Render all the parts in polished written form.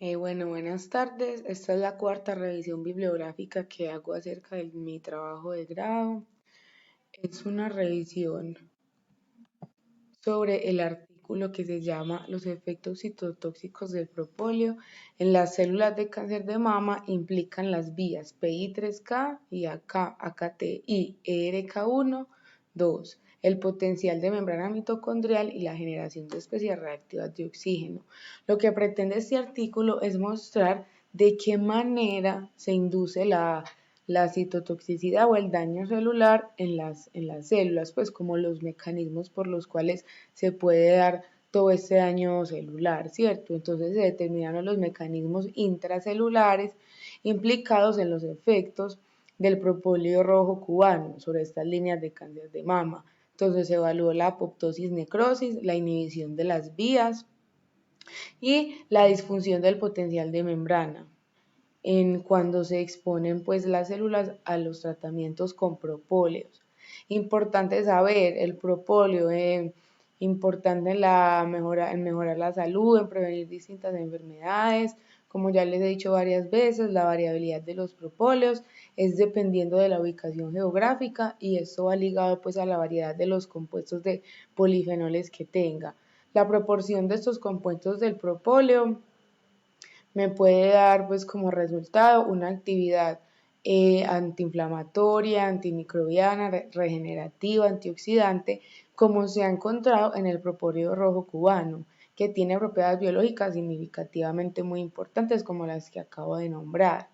Bueno, buenas tardes. Esta es la cuarta revisión bibliográfica que hago acerca de mi trabajo de grado. Es una revisión sobre el artículo que se llama Los efectos citotóxicos del propóleo en las células de cáncer de mama implican las vías PI3K y AKT y ERK1, 2, el potencial de membrana mitocondrial y la generación de especies reactivas de oxígeno. Lo que pretende este artículo es mostrar de qué manera se induce la citotoxicidad o el daño celular en las células, pues como los mecanismos por los cuales se puede dar todo este daño celular, ¿cierto? Entonces se determinaron los mecanismos intracelulares implicados en los efectos del propóleo rojo cubano sobre estas líneas de cáncer de mama. Entonces se evaluó la apoptosis necrosis, la inhibición de las vías y la disfunción del potencial de membrana en cuando se exponen pues las células a los tratamientos con propóleos. Importante saber, el propóleo importante en mejorar la salud, en prevenir distintas enfermedades. Como ya les he dicho varias veces, la variabilidad de los propóleos es dependiendo de la ubicación geográfica y esto va ligado pues a la variedad de los compuestos de polifenoles que tenga. La proporción de estos compuestos del propóleo me puede dar pues como resultado una actividad antiinflamatoria, antimicrobiana, regenerativa, antioxidante, como se ha encontrado en el propóleo rojo cubano, que tiene propiedades biológicas significativamente muy importantes como las que acabo de nombrar.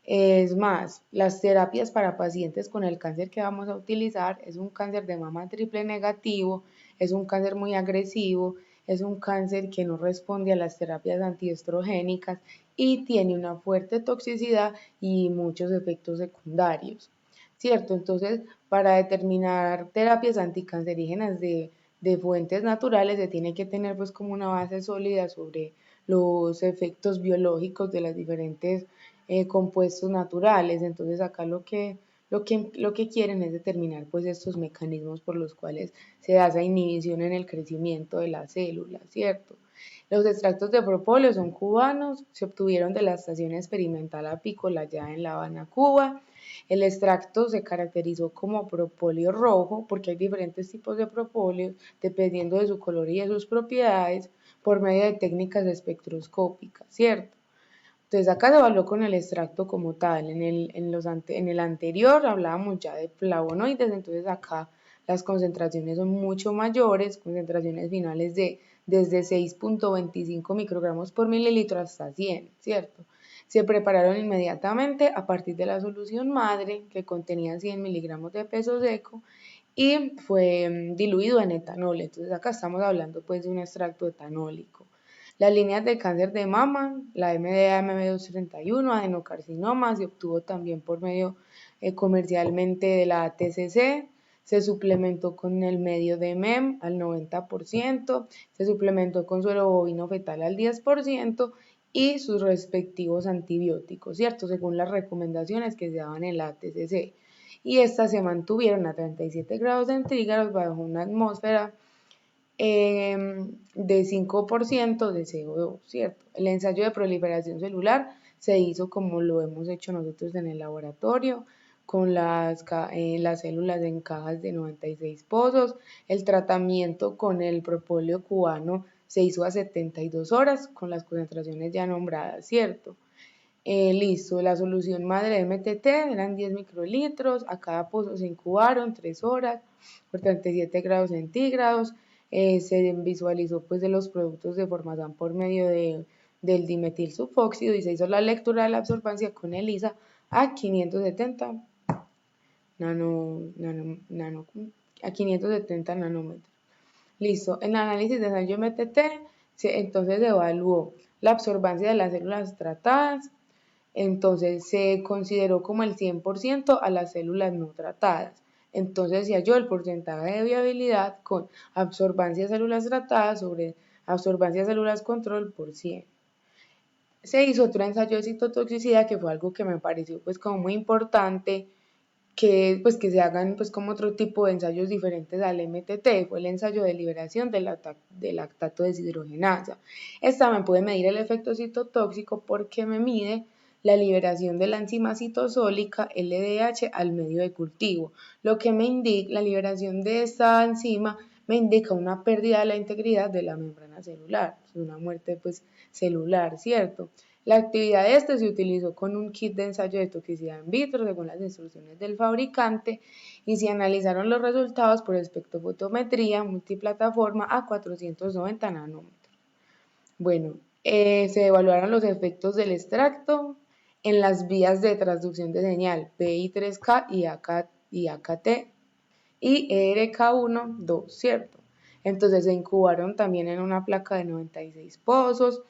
Es más, las terapias para pacientes con el cáncer que vamos a utilizar es un cáncer de mama triple negativo, es un cáncer muy agresivo, es un cáncer que no responde a las terapias antiestrogénicas y tiene una fuerte toxicidad y muchos efectos secundarios, ¿cierto? Entonces, para determinar terapias anticancerígenas de fuentes naturales se tiene que tener pues como una base sólida sobre los efectos biológicos de las diferentes compuestos naturales. Entonces acá lo que quieren es determinar pues estos mecanismos por los cuales se da esa inhibición en el crecimiento de las células, ¿cierto? Los extractos de propóleo son cubanos, se obtuvieron de la estación experimental apícola ya en La Habana, Cuba. El extracto se caracterizó como propóleo rojo porque hay diferentes tipos de propóleo dependiendo de su color y de sus propiedades por medio de técnicas espectroscópicas, ¿cierto? Entonces acá se evaluó con el extracto como tal. En el anterior hablábamos ya de flavonoides, entonces acá las concentraciones son mucho mayores, concentraciones finales de desde 6.25 microgramos por mililitro hasta 100, ¿cierto? Se prepararon inmediatamente a partir de la solución madre que contenía 100 miligramos de peso seco y fue diluido en etanol. Entonces acá estamos hablando pues de un extracto etanólico. Las líneas de cáncer de mama, la MDA MB231, adenocarcinoma, se obtuvo también por medio comercialmente de la ATCC, se suplementó con el medio de MEM al 90%, se suplementó con suero bovino fetal al 10% y sus respectivos antibióticos, ¿cierto? Según las recomendaciones que se daban en la ATCC. Y estas se mantuvieron a 37 grados centígrados bajo una atmósfera de 5% de CO2, ¿cierto? El ensayo de proliferación celular se hizo como lo hemos hecho nosotros en el laboratorio, con las células en cajas de 96 pozos. El tratamiento con el propóleo cubano se hizo a 72 horas con las concentraciones ya nombradas, ¿cierto? Listo, la solución madre de MTT eran 10 microlitros, a cada pozo se incubaron 3 horas por 37 grados centígrados, se visualizó pues de los productos de formación por medio del dimetil sulfóxido y se hizo la lectura de la absorbancia con ELISA a 570 a 570 nanómetros. Listo, en el análisis de ensayo MTT entonces se evaluó la absorbancia de las células tratadas, entonces se consideró como el 100% a las células no tratadas. Entonces se halló el porcentaje de viabilidad con absorbancia de células tratadas sobre absorbancia de células control por 100. Se hizo otro ensayo de citotoxicidad que fue algo que me pareció pues como muy importante, que se hagan pues como otro tipo de ensayos diferentes al MTT, fue el ensayo de liberación del lactato deshidrogenasa. Esta me puede medir el efecto citotóxico porque me mide la liberación de la enzima citosólica LDH al medio de cultivo, lo que me indica la liberación de esta enzima me indica una pérdida de la integridad de la membrana celular, una muerte pues celular, ¿cierto? La actividad de este se utilizó con un kit de ensayo de toxicidad in vitro según las instrucciones del fabricante y se analizaron los resultados por espectrofotometría multiplataforma a 490 nanómetros. Bueno, se evaluaron los efectos del extracto en las vías de transducción de señal PI3K y AKT y ERK1, 2, ¿cierto? Entonces se incubaron también en una placa de 96 pozos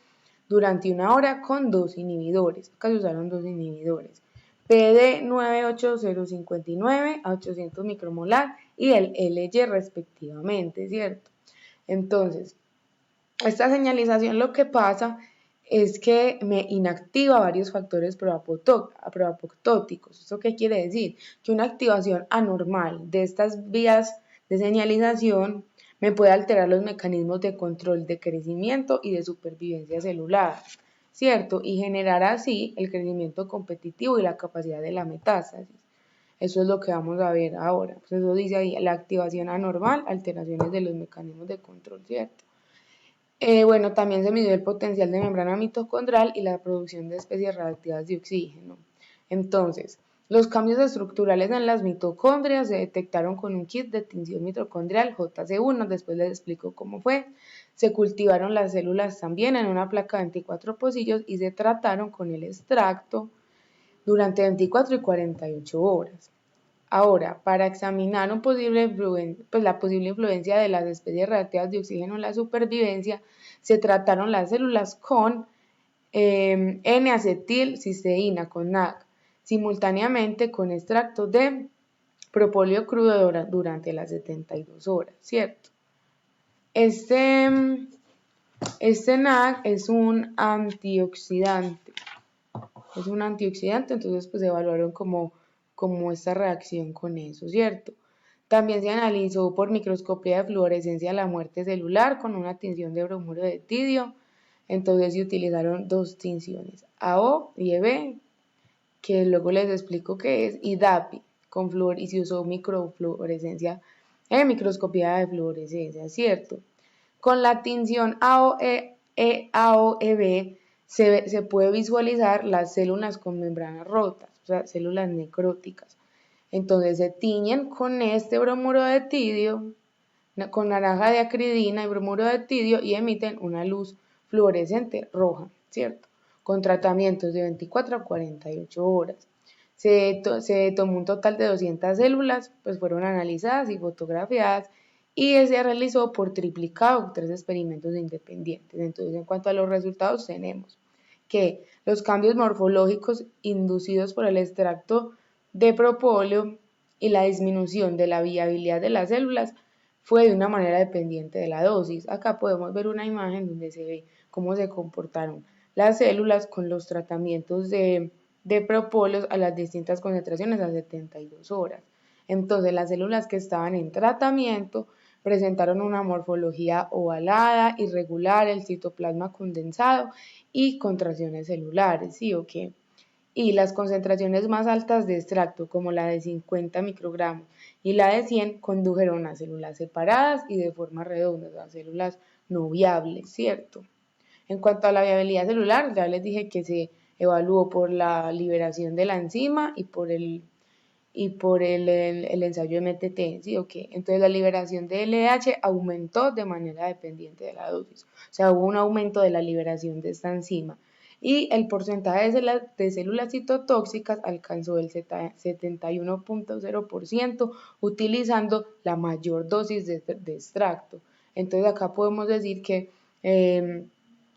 durante una hora con dos inhibidores. Acá se usaron dos inhibidores. PD 98059 a 800 micromolar y el LY respectivamente, ¿cierto? Entonces, esta señalización lo que pasa es que me inactiva varios factores proapoptóticos. ¿Eso qué quiere decir? Que una activación anormal de estas vías de señalización me puede alterar los mecanismos de control de crecimiento y de supervivencia celular, ¿cierto? Y generar así el crecimiento competitivo y la capacidad de la metástasis. Eso es lo que vamos a ver ahora. Pues eso dice ahí, la activación anormal, alteraciones de los mecanismos de control, ¿cierto? Bueno, también se midió el potencial de membrana mitocondrial y la producción de especies reactivas de oxígeno. Entonces, los cambios estructurales en las mitocondrias se detectaron con un kit de tinción mitocondrial JC1, después les explico cómo fue. Se cultivaron las células también en una placa de 24 pocillos y se trataron con el extracto durante 24 y 48 horas. Ahora, para examinar la posible influencia de las especies reactivas de oxígeno en la supervivencia, se trataron las células con N-acetilcisteína, con NAC, simultáneamente con extracto de propóleo crudo durante las 72 horas, ¿cierto? Este NAC es un antioxidante. Entonces pues evaluaron como esta reacción con eso, ¿cierto? También se analizó por microscopía de fluorescencia la muerte celular con una tinción de bromuro de tidio. Entonces se utilizaron dos tinciones, AO y EB, que luego les explico qué es, y DAPI, y se usó microfluorescencia, microscopía de fluorescencia, ¿cierto? Con la tinción AO-EB se puede visualizar las células con membranas rotas, o sea, células necróticas. Entonces se tiñen con este bromuro de tidio, con naranja de acridina y bromuro de tidio y emiten una luz fluorescente roja, ¿cierto? Con tratamientos de 24 a 48 horas. Se tomó un total de 200 células, pues fueron analizadas y fotografiadas y se realizó por triplicado 3 experimentos independientes. Entonces, en cuanto a los resultados, tenemos que los cambios morfológicos inducidos por el extracto de propóleo y la disminución de la viabilidad de las células fue de una manera dependiente de la dosis. Acá podemos ver una imagen donde se ve cómo se comportaron las células con los tratamientos de propóleo a las distintas concentraciones a 72 horas. Entonces, las células que estaban en tratamiento presentaron una morfología ovalada, irregular, el citoplasma condensado y contracciones celulares, ¿sí o qué? Y las concentraciones más altas de extracto, como la de 50 microgramos y la de 100, condujeron a células separadas y de forma redonda, a células no viables, ¿cierto? En cuanto a la viabilidad celular, ya les dije que se evaluó por la liberación de la enzima y por el ensayo MTT, ¿sí o qué? Entonces la liberación de LDH aumentó de manera dependiente de la dosis, o sea, hubo un aumento de la liberación de esta enzima y el porcentaje de células citotóxicas alcanzó el 71.0% utilizando la mayor dosis de extracto. Entonces acá podemos decir que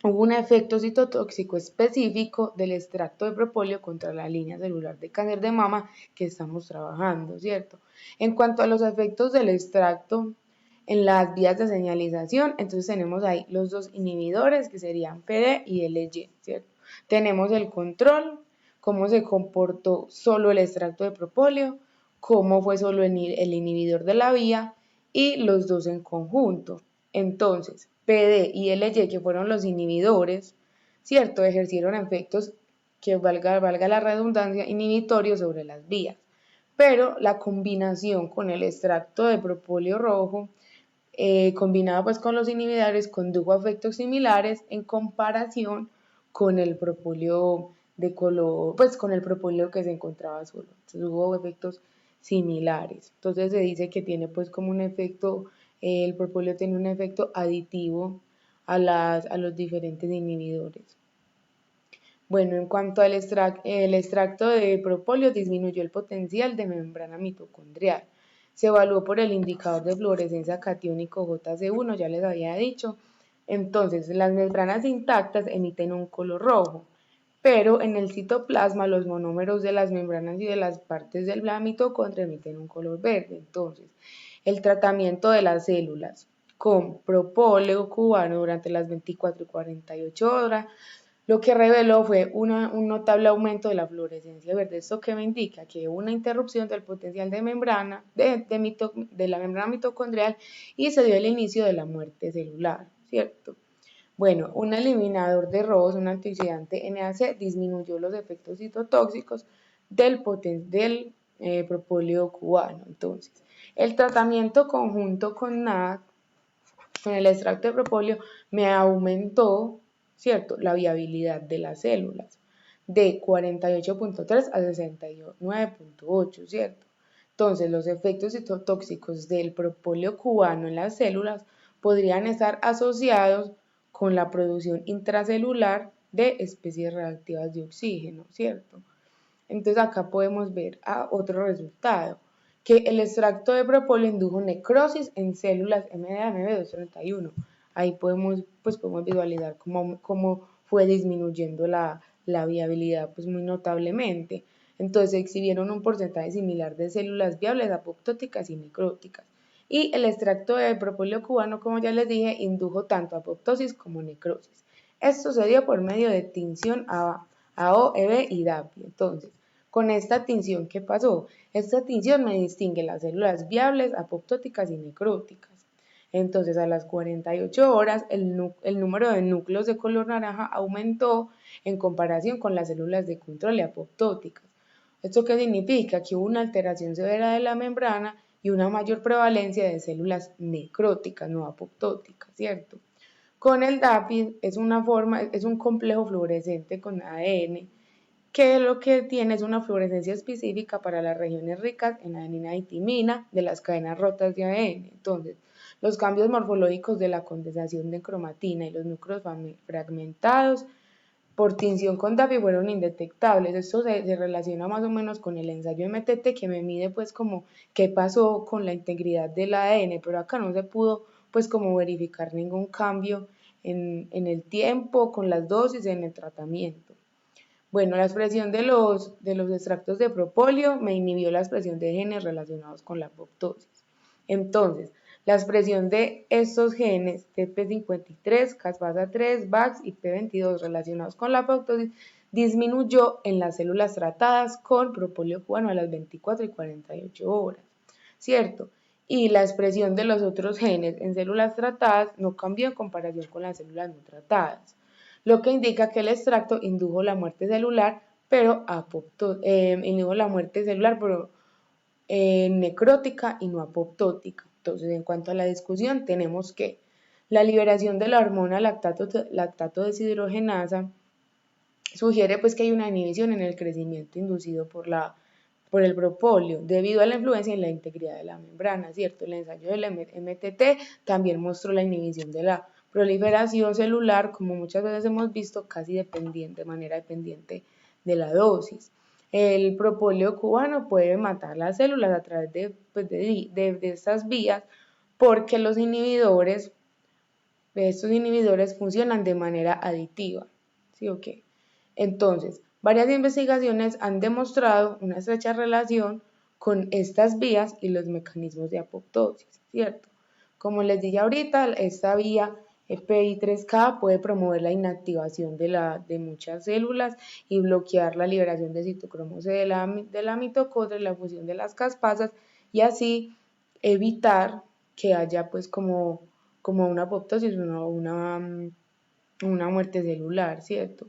hubo un efecto citotóxico específico del extracto de propóleo contra la línea celular de cáncer de mama que estamos trabajando, ¿cierto? En cuanto a los efectos del extracto en las vías de señalización, entonces tenemos ahí los dos inhibidores que serían PD y LY, ¿cierto? Tenemos el control, cómo se comportó solo el extracto de propóleo, cómo fue solo el inhibidor de la vía y los dos en conjunto. Entonces, PD y LY, que fueron los inhibidores, ¿cierto? Ejercieron efectos que valga la redundancia, inhibitorios sobre las vías. Pero la combinación con el extracto de propóleo rojo, combinado pues con los inhibidores, condujo a efectos similares en comparación con el propóleo de color, pues con el propóleo que se encontraba solo. Entonces hubo efectos similares. Entonces se dice que tiene pues como un efecto, el propóleo tiene un efecto aditivo a los diferentes inhibidores. Bueno, en cuanto al el extracto de propóleo disminuyó el potencial de membrana mitocondrial. Se evaluó por el indicador de fluorescencia catiónico JC1, ya les había dicho. Entonces, las membranas intactas emiten un color rojo, pero en el citoplasma los monómeros de las membranas y de las partes de la mitocondria emiten un color verde. Entonces, el tratamiento de las células con propóleo cubano durante las 24 y 48 horas lo que reveló fue un notable aumento de la fluorescencia verde. ¿Esto qué me indica? Que hubo una interrupción del potencial de membrana, de la membrana mitocondrial y se dio el inicio de la muerte celular, ¿cierto? Bueno, un eliminador de ROS, un antioxidante NAC, disminuyó los efectos citotóxicos del propóleo cubano. Entonces, el tratamiento conjunto con NAC, con el extracto de propóleo, me aumentó, ¿cierto?, la viabilidad de las células de 48.3 a 69.8, ¿cierto? Entonces, los efectos citotóxicos del propóleo cubano en las células podrían estar asociados con la producción intracelular de especies reactivas de oxígeno, ¿cierto? Entonces acá podemos ver otro resultado, que el extracto de propóleo indujo necrosis en células MDAMB231. Ahí podemos visualizar cómo fue disminuyendo la viabilidad pues muy notablemente. Entonces exhibieron un porcentaje similar de células viables, apoptóticas y necróticas. Y el extracto de propóleo cubano, como ya les dije, indujo tanto apoptosis como necrosis. Esto se dio por medio de tinción AO, EB y DAPI. Entonces, con esta tinción, ¿qué pasó? Esta tinción me distingue las células viables, apoptóticas y necróticas. Entonces, a las 48 horas, el número de núcleos de color naranja aumentó en comparación con las células de control y apoptóticas. ¿Esto qué significa? Que hubo una alteración severa de la membrana y una mayor prevalencia de células necróticas, no apoptóticas, ¿cierto? Con el DAPI es un complejo fluorescente con ADN que lo que tiene es una fluorescencia específica para las regiones ricas en adenina y timina de las cadenas rotas de ADN. Entonces, los cambios morfológicos de la condensación de cromatina y los núcleos fragmentados por tinción con DAPI fueron indetectables. Esto se relaciona más o menos con el ensayo MTT que me mide pues como qué pasó con la integridad del ADN, pero acá no se pudo pues como verificar ningún cambio en el tiempo, con las dosis, en el tratamiento. Bueno, la expresión de los extractos de propóleo me inhibió la expresión de genes relacionados con la apoptosis. Entonces, la expresión de estos genes TP53, caspasa 3, VAX y P22 relacionados con la apoptosis disminuyó en las células tratadas con propóleo cubano a las 24 y 48 horas, ¿cierto? Y la expresión de los otros genes en células tratadas no cambió en comparación con las células no tratadas, lo que indica que el extracto indujo la muerte celular, pero necrótica y no apoptótica. Entonces, en cuanto a la discusión, tenemos que la liberación de la hormona lactato deshidrogenasa sugiere pues que hay una inhibición en el crecimiento inducido por el propóleo, debido a la influencia en la integridad de la membrana, ¿cierto? El ensayo del MTT también mostró la inhibición de la proliferación celular, como muchas veces hemos visto, casi de manera dependiente de la dosis. El propóleo cubano puede matar las células a través de estas vías porque estos inhibidores funcionan de manera aditiva, ¿sí o qué? Entonces, varias investigaciones han demostrado una estrecha relación con estas vías y los mecanismos de apoptosis, ¿cierto? Como les dije ahorita, esta vía PI3K puede promover la inactivación de muchas células y bloquear la liberación de citocromo C de la mitocondria y la fusión de las caspasas y así evitar que haya pues como una apoptosis, una muerte celular, ¿cierto?